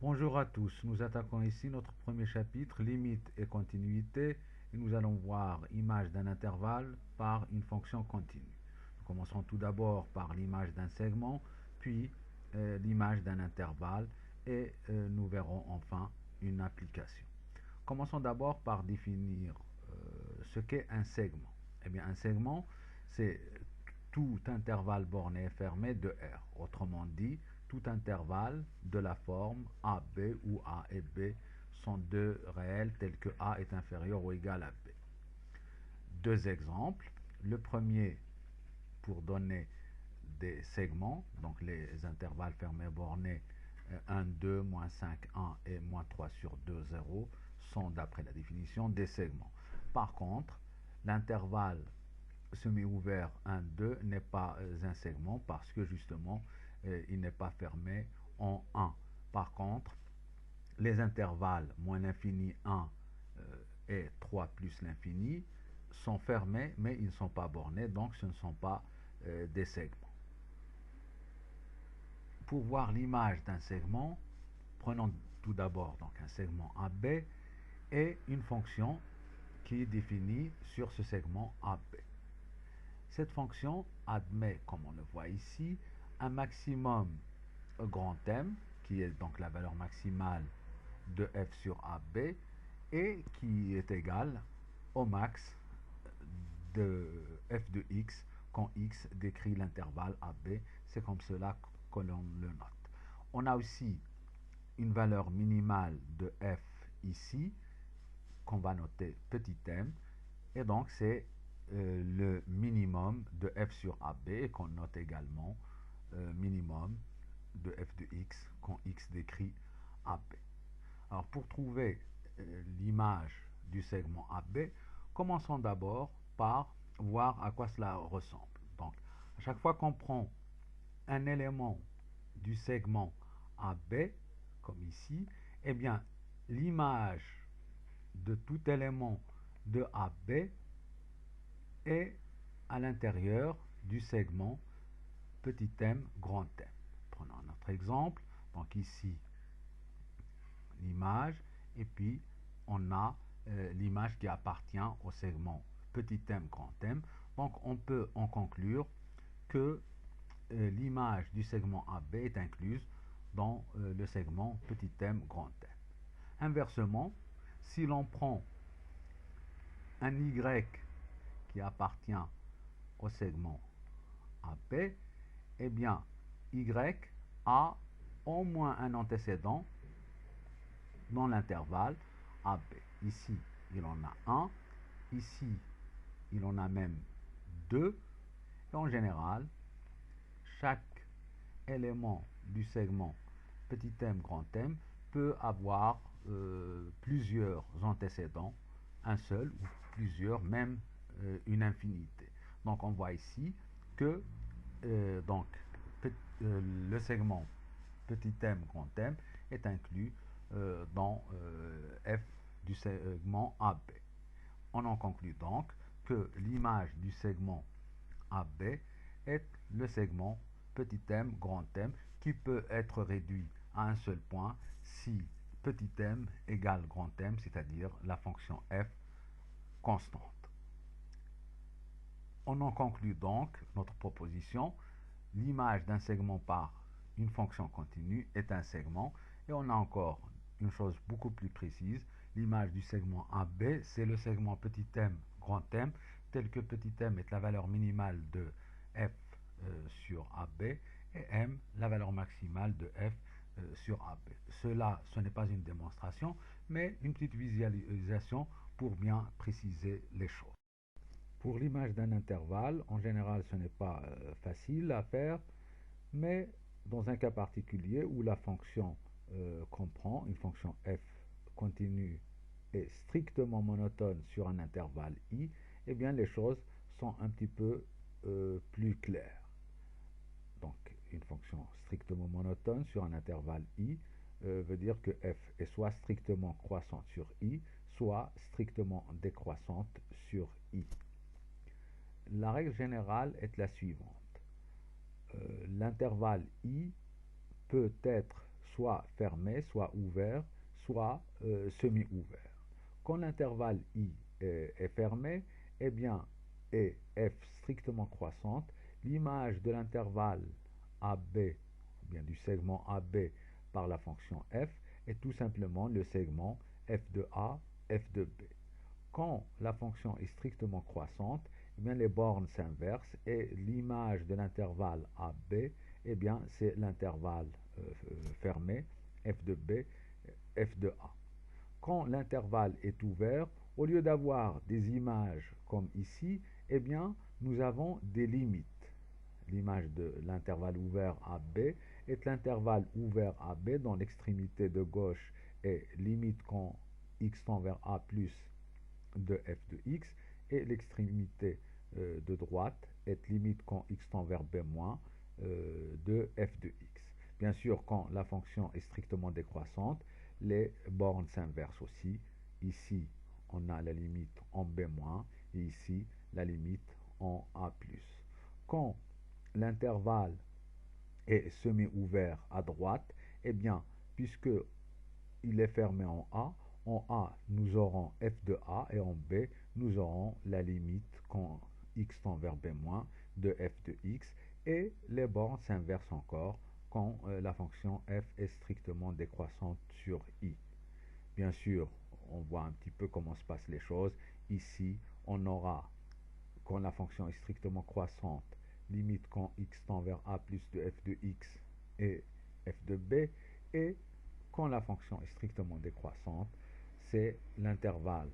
Bonjour à tous, nous attaquons ici notre premier chapitre, limite et continuité, et nous allons voir image d'un intervalle par une fonction continue. Nous commencerons tout d'abord par l'image d'un segment, puis l'image d'un intervalle, et nous verrons enfin une application. Commençons d'abord par définir ce qu'est un segment. Eh bien, un segment, c'est tout intervalle borné et fermé de R. Autrement dit, tout intervalle de la forme AB où A et B sont deux réels tels que A est inférieur ou égal à B. Deux exemples. Le premier pour donner des segments, donc les intervalles fermés bornés 1, 2, moins 5, 1 et moins 3 sur 2, 0 sont d'après la définition des segments. Par contre, l'intervalle semi-ouvert 1, 2 n'est pas un segment parce que justement il n'est pas fermé en 1. Par contre, les intervalles moins l'infini 1 et 3 plus l'infini sont fermés mais ils ne sont pas bornés, donc ce ne sont pas des segments. Pour voir l'image d'un segment, prenons tout d'abord donc un segment AB et une fonction qui est définie sur ce segment AB. Cette fonction admet, comme on le voit ici, un maximum grand M, qui est donc la valeur maximale de f sur AB, et qui est égal au max de f de x quand x décrit l'intervalle AB. C'est comme cela que l'on le note. On a aussi une valeur minimale de f ici, qu'on va noter petit m, et donc c'est le minimum de f sur AB, et qu'on note également minimum de f de x quand x décrit AB. Alors pour trouver l'image du segment AB, commençons d'abord par voir à quoi cela ressemble. Donc à chaque fois qu'on prend un élément du segment AB, comme ici, eh bien l'image de tout élément de AB est à l'intérieur du segment petit m, grand M. Prenons notre exemple. Donc ici, l'image, et puis on a l'image qui appartient au segment petit m, grand M. Donc on peut en conclure que l'image du segment AB est incluse dans le segment petit m, grand M. Inversement, si l'on prend un Y qui appartient au segment AB, eh bien, Y a au moins un antécédent dans l'intervalle AB. Ici, il en a un. Ici, il en a même deux. Et en général, chaque élément du segment petit m, grand M peut avoir plusieurs antécédents, un seul ou plusieurs, même une infinité. Donc on voit ici que donc, le segment petit m, grand M est inclus dans f du segment AB. On en conclut donc que l'image du segment AB est le segment petit m, grand M, qui peut être réduit à un seul point si petit m égale grand M, c'est-à-dire la fonction f constante. On en conclut donc notre proposition. L'image d'un segment par une fonction continue est un segment. Et on a encore une chose beaucoup plus précise. L'image du segment AB, c'est le segment petit m, grand M, tel que petit m est la valeur minimale de f sur AB, et m la valeur maximale de f sur AB. Cela, ce n'est pas une démonstration, mais une petite visualisation pour bien préciser les choses. Pour l'image d'un intervalle, en général, ce n'est pas facile à faire, mais dans un cas particulier où la fonction comprend une fonction f continue et strictement monotone sur un intervalle i, eh bien les choses sont un petit peu plus claires. Donc une fonction strictement monotone sur un intervalle i veut dire que f est soit strictement croissante sur i, soit strictement décroissante sur i. La règle générale est la suivante. L'intervalle i peut être soit fermé, soit ouvert, soit semi-ouvert. Quand l'intervalle I est fermé, eh bien, et f strictement croissante, l'image de l'intervalle AB, ou bien du segment AB par la fonction f, est tout simplement le segment f de A, f de B. Quand la fonction est strictement croissante, eh bien, les bornes s'inversent et l'image de l'intervalle AB, eh bien, c'est l'intervalle fermé f de B, f de A. Quand l'intervalle est ouvert, au lieu d'avoir des images comme ici, eh bien, nous avons des limites. L'image de l'intervalle ouvert AB est l'intervalle ouvert AB dont l'extrémité de gauche est limite quand x tend vers A plus de f de x et l'extrémité de droite est limite quand x tend vers B moins de f de x. Bien sûr, quand la fonction est strictement décroissante, les bornes s'inversent aussi. Ici, on a la limite en B- et ici, la limite en A+. Quand l'intervalle est semi-ouvert à droite, eh bien, puisque il est fermé en A, nous aurons f de A et en B, nous aurons la limite quand x tend vers B- de f de x et les bornes s'inversent encore quand la fonction f est strictement décroissante sur I. Bien sûr, on voit un petit peu comment se passent les choses. Ici, on aura, quand la fonction est strictement croissante, limite quand x tend vers A plus de f de x et f de B, et quand la fonction est strictement décroissante, c'est l'intervalle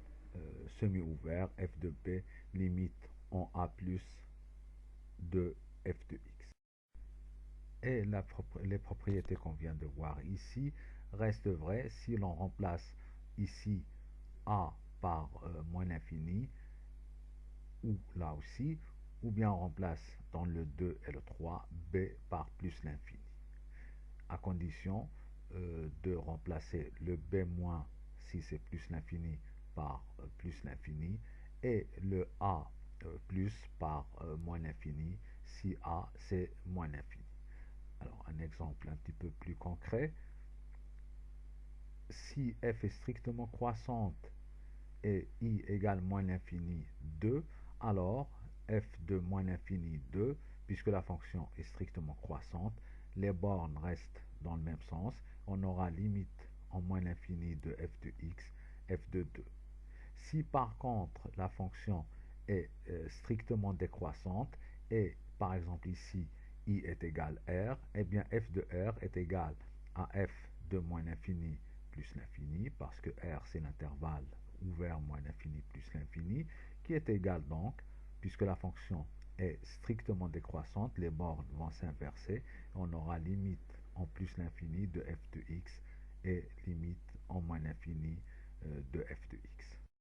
semi-ouvert f de B limite en A plus de f de x. Et les propriétés qu'on vient de voir ici restent vraies si l'on remplace ici A par moins l'infini, ou là aussi, ou bien on remplace dans le 2 et le 3 B par plus l'infini, à condition de remplacer le B- si c'est plus l'infini par plus l'infini et le A plus par moins l'infini si A c'est moins l'infini. Alors un exemple un petit peu plus concret, si f est strictement croissante et I égale moins l'infini 2, alors f de moins l'infini 2, puisque la fonction est strictement croissante, les bornes restent dans le même sens, on aura limite en moins l'infini de f de x, f de 2. Si par contre la fonction est strictement décroissante et par exemple ici I est égal R, eh bien f de R est égal à f de moins l'infini plus l'infini, parce que R c'est l'intervalle ouvert moins l'infini plus l'infini, qui est égal donc, puisque la fonction est strictement décroissante, les bornes vont s'inverser, on aura limite en plus l'infini de f de x et limite en moins l'infini de f de x.